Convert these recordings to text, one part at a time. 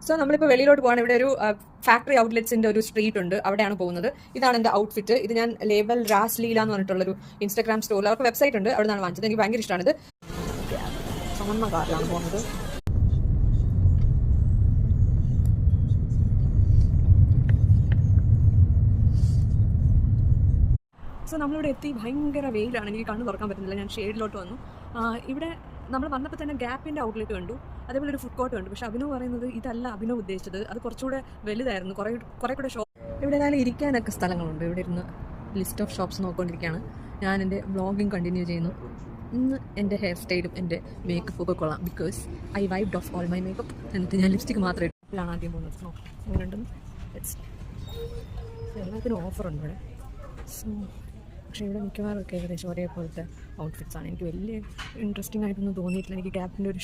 So നമ്മളിപ്പോൾ വെളിയിലോട്ട് പോകാൻ ഇവിടെ ഒരു ഫാക്ടറി ഔട്ട്ലെറ്റ്സിന്റെ ഒരു സ്ട്രീറ്റ് ഉണ്ട്, അവിടെയാണ് പോകുന്നത്. ഇതാണ് എൻ്റെ ഔട്ട്ഫിറ്റ്. ഇത് ഞാൻ ലേബൽ റാസ് ലീല എന്ന് പറഞ്ഞിട്ടുള്ളൊരു ഇൻസ്റ്റാഗ്രാം സ്റ്റോറിൽ അവർക്ക് വെബ്സൈറ്റ് ഉണ്ട്, അവിടെ നിന്നാണ് വാങ്ങിച്ചത്. എനിക്ക് ഭയങ്കര ഇഷ്ടമാണ്. ഇത് ചുമന്ന കാറിലാണ് പോകുന്നത്. സോ നമ്മളിവിടെ എത്തി. ഭയങ്കര വെയിലാണ്, എനിക്ക് കണ്ണ് തുറക്കാൻ പറ്റുന്നില്ല. ഞാൻ ഷെയ്ഡിലോട്ട് വന്നു. ഇവിടെ നമ്മൾ വന്നപ്പോൾ തന്നെ ഗ്യാപ്പിൻ്റെ ഔട്ട്ലെറ്റ് കണ്ടു, അതേപോലെ ഒരു ഫുഡ് കോർട്ട് കണ്ടു. പക്ഷേ അഭിനവ് പറയുന്നത് ഇതല്ല അഭിനവ് ഉദ്ദേശിച്ചത്, അത് കുറച്ചുകൂടെ വലുതായിരുന്നു, കുറേ കൂടെ ഷോപ്പ്. ഇവിടെ ഏതായാലും ഇരിക്കാനൊക്കെ സ്ഥലങ്ങളുണ്ട്. ഇവിടെ ഇരുന്ന് ലിസ്റ്റ് ഓഫ് ഷോപ്സ് നോക്കിക്കൊണ്ടിരിക്കുകയാണ്. ഞാൻ എൻ്റെ വ്ളോഗിങ് കണ്ടിന്യൂ ചെയ്യുന്നു. ഇന്ന് എൻ്റെ ഹെയർ സ്റ്റൈലും എൻ്റെ മേക്കപ്പ് ഒക്കെ കൊള്ളാം, because I wiped off all my makeup. എന്നിട്ട് ഞാൻ ലിപ്സ്റ്റിക്ക് മാത്രമേ ഇട്ടിലാണ് ആദ്യം പോകുന്നത്. അങ്ങനെയുണ്ടെന്ന് എല്ലാത്തിനും ഓഫറുണ്ട് ഇവിടെ. സോ പക്ഷേ ഇവിടെ മിക്കവാറൊക്കെ ഏകദേശം ഒരേപോലത്തെ ഔട്ട്ഫിറ്റ്സാണ്. എനിക്ക് വലിയ ഇൻട്രസ്റ്റിംഗ് ആയിട്ടൊന്നും തോന്നിയിട്ടില്ല. എനിക്ക് ഗ്യാപ്പിൻ്റെ ഒരു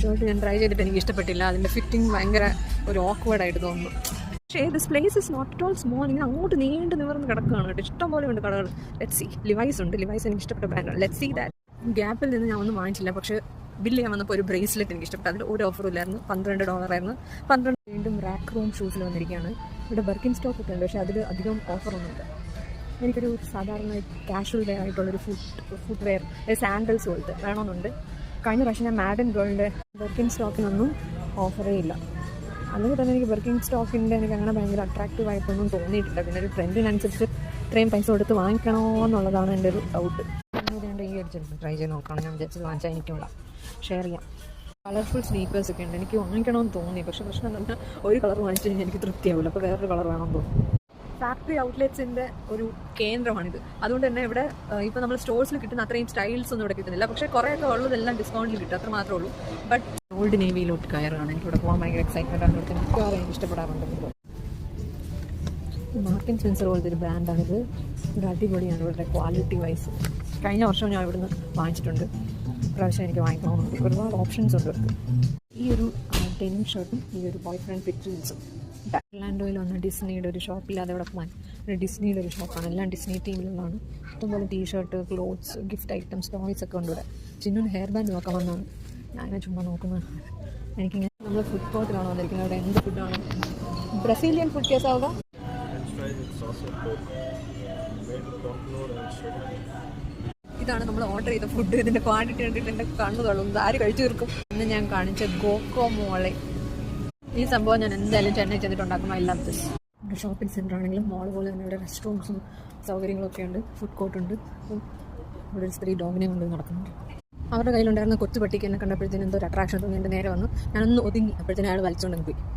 ഷർട്ട് ഞാൻ ട്രൈ ചെയ്തിട്ട് എനിക്ക് ഇഷ്ടപ്പെട്ടില്ല. അതിൻ്റെ ഫിറ്റിംഗ് ഭയങ്കര ഒരു ഓക്വേർഡായിട്ട് തോന്നുന്നു. പക്ഷേ this place is not all small. ഇങ്ങനെ അങ്ങോട്ട് നീണ്ട് നിവർന്ന് കിടക്കുകയാണ് കേട്ടോ. ഇഷ്ടം പോലെ ഉണ്ട് കടകൾ. Let's see. ലിവൈസ് ഉണ്ട്. ലിവൈസ് എനിക്ക് ഇഷ്ടപ്പെട്ട ബ്രാൻഡാണ്. Let's see that. ഗ്യാപ്പിൽ നിന്ന് ഞാൻ ഒന്നും വാങ്ങിച്ചില്ല, പക്ഷേ ബില്ല് ചെയ്യാൻ വന്നപ്പോൾ ഒരു ബ്രേസ്ലെറ്റ് എനിക്ക് ഇഷ്ടപ്പെട്ടു. അതിൽ ഒരു ഓഫറും ഇല്ലായിരുന്നു. $12 ആയിരുന്നു. 12. വീണ്ടും റാക്ക് റൂം ഷൂസിൽ വന്നിരിക്കുകയാണ്. ഇവിടെ ബർക്കിൻ സ്റ്റോക്ക് ഒക്കെ ഉണ്ട്, പക്ഷേ അതിൽ അധികം ഓഫറൊന്നുമില്ല. എനിക്കൊരു സാധാരണ കാഷ്വൽ വെയർ ആയിട്ടുള്ളൊരു ഫുഡ് വെയർ, സാൻഡൽസ് പോലത്തെ വേണമെന്നുണ്ട്. കഴിഞ്ഞ പ്രാവശ്യം ഞാൻ മാഡൻ ഗേളിൻ്റെ ബർക്കിൻ സ്റ്റോക്കിനൊന്നും ഓഫറേ ഇല്ല. അല്ലെങ്കിൽ തന്നെ എനിക്ക് ബർക്കിൻ സ്റ്റോക്കിൻ്റെ എനിക്ക് അങ്ങനെ ഭയങ്കര അട്രാക്റ്റീവ് ആയിട്ടൊന്നും തോന്നിയിട്ടില്ല. പിന്നെ ഒരു ട്രെൻഡിനനുസരിച്ച് ഇത്രയും പൈസ കൊടുത്ത് വാങ്ങിക്കണോ എന്നുള്ളതാണ് എൻ്റെ ഒരു ഡൗട്ട്. ഞാനിത് ഈ അടിച്ചിട്ട് ട്രൈ ചെയ്ത് നോക്കണം. ഞാൻ വിചാരിച്ചത് വാങ്ങിച്ചാൽ എനിക്കുള്ള ഷെയർ ചെയ്യാം. കളർഫുൾ സ്നീക്കേഴ്സ് ഒക്കെ ഉണ്ട്. എനിക്ക് വാങ്ങിക്കണമെന്ന് തോന്നി, പക്ഷേ പ്രശ്നം എന്ന് പറഞ്ഞാൽ ഒരു കളർ വാങ്ങിച്ചു കഴിഞ്ഞാൽ എനിക്ക് തൃപ്തിയാവില്ല. അപ്പോൾ വേറൊരു കളർ വേണമെന്ന് തോന്നും. ഫാക്ടറി ഔട്ട്ലെറ്റ്സിൻ്റെ ഒരു കേന്ദ്രമാണിത്. അതുകൊണ്ട് തന്നെ ഇവിടെ ഇപ്പോൾ നമ്മൾ സ്റ്റോഴ്സിൽ കിട്ടുന്ന അത്രയും സ്റ്റൈൽസ് ഒന്നും ഇവിടെ കിട്ടുന്നില്ല. പക്ഷേ കുറേയൊക്കെ ഉള്ളതെല്ലാം ഡിസ്കൗണ്ടിൽ കിട്ടും, അത്ര മാത്രമേ ഉള്ളൂ. ബട്ട് ഓൾഡ് നേവിയിലോട്ട് കയറുകയാണ്. എനിക്കിവിടെ പോകാൻ ഭയങ്കര എക്സൈറ്റ്മെൻ്റ് ആണ്. ഇവിടുത്തെ മിക്കവാറും എനിക്ക് ഇഷ്ടപ്പെടാറുണ്ട്. മാർക്കിൻ സ്പെൻസർ പോലത്തെ ഒരു ബ്രാൻഡാണിത്. ഒരു അടിപൊളിയാണ് ഇവരുടെ ക്വാളിറ്റി വൈസ്. കഴിഞ്ഞ വർഷം ഞാൻ ഇവിടുന്ന് വാങ്ങിച്ചിട്ടുണ്ട്. പ്രാവശ്യം എനിക്ക് വാങ്ങിക്കണമെന്നുണ്ട്. ഒരുപാട് ഓപ്ഷൻസ് ഉണ്ട് ഇവർക്ക്. ഈ ഒരു ഡെനിം ഷർട്ടും ഈ ഒരു ബോയ് ഫ്രണ്ട് ഫിറ്റ് ജീൻസും. ഒർലാൻഡോയിൽ വന്ന ഡിസ്നിയുടെ ഒരു ഷോപ്പില്ലാതെ അവിടെ പോകാൻ. ഡിസ്നിയുടെ ഒരു ഷോപ്പാണ്, എല്ലാം ഡിസ്നി ടീമിലുള്ളതാണ്. ഇഷ്ടംപോലെ T-shirt, clothes, gift items, toys ഒക്കെ ഉണ്ട് ഇവിടെ. ചിന്നൊരു ഹെയർ ബാൻഡ് നോക്കാൻ വന്നതാണ്. ഞാനിങ്ങനെ ചുമ്മാ നോക്കുന്നത്. എനിക്കിങ്ങനെ നമ്മൾ ഫുഡ് കോർട്ടിലാണ് വന്നിരിക്കുന്നത്. അവിടെ എന്ത് ഫുഡാണ്? ബ്രസീലിയൻ ഫുഡ് കേസാവുക. ഇതാണ് നമ്മൾ ഓർഡർ ചെയ്ത ഫുഡ്. ഇതിൻ്റെ ക്വാണ്ടിറ്റി കണ്ടിട്ട് എൻ്റെ കണ്ണു തള്ളുന്നത്. ആര് കഴിച്ചു തീർക്കും? ഇന്ന് ഞാൻ കാണിച്ച ഗോക്കോ മോളെ. ഈ സംഭവം ഞാൻ എന്തായാലും ചെന്നൈ ചെന്നിട്ടുണ്ടാക്കണം. I love this. ഇവിടെ ഷോപ്പിംഗ് സെൻ്റർ ആണെങ്കിലും മോൾ പോലെ തന്നെ ഇവിടെ റെസ്റ്റോറൻറ്റ്സും സൗകര്യങ്ങളൊക്കെ ഉണ്ട്. ഫുഡ് കോർട്ടുണ്ട്. ഇവിടെ ഒരു സ്ത്രീ ഡോഗിനെ കൊണ്ട് നടക്കുന്നുണ്ട്. അവരുടെ കയ്യിലുണ്ടായിരുന്ന കൊച്ചു പട്ടിക്ക് എന്നെ കണ്ടപ്പോഴത്തേനും എന്തോ ഒരു അട്രാക്ഷൻ തോന്നി. എൻ്റെ നേരെ വന്നു. ഞാനൊന്ന് ഒതുങ്ങി. അപ്പോഴത്തേനും അയാൾ വലിച്ചുകൊണ്ടെന്ന് പോയി.